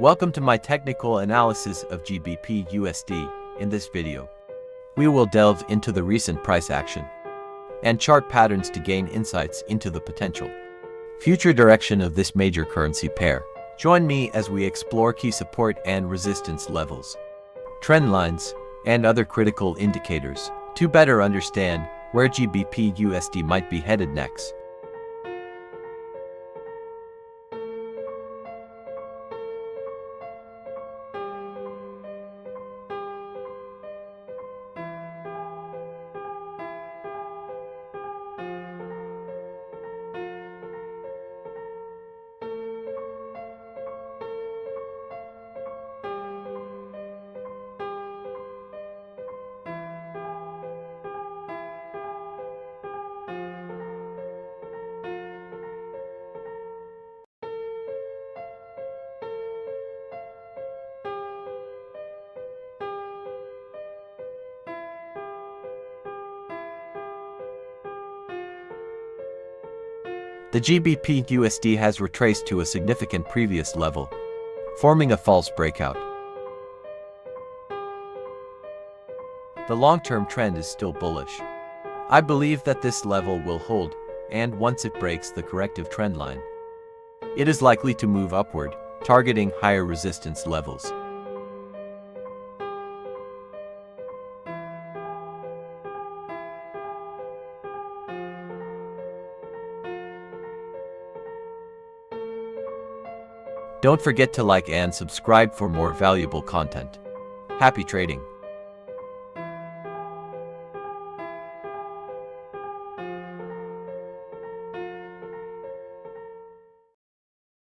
Welcome to my technical analysis of GBPUSD. In this video, we will delve into the recent price action and chart patterns to gain insights into the potential future direction of this major currency pair. Join me as we explore key support and resistance levels, trend lines, and other critical indicators to better understand where GBPUSD might be headed next. The GBPUSD has retraced to a significant previous level, forming a false breakout. The long-term trend is still bullish. I believe that this level will hold, and once it breaks the corrective trend line, it is likely to move upward, targeting higher resistance levels. Don't forget to like and subscribe for more valuable content. Happy trading!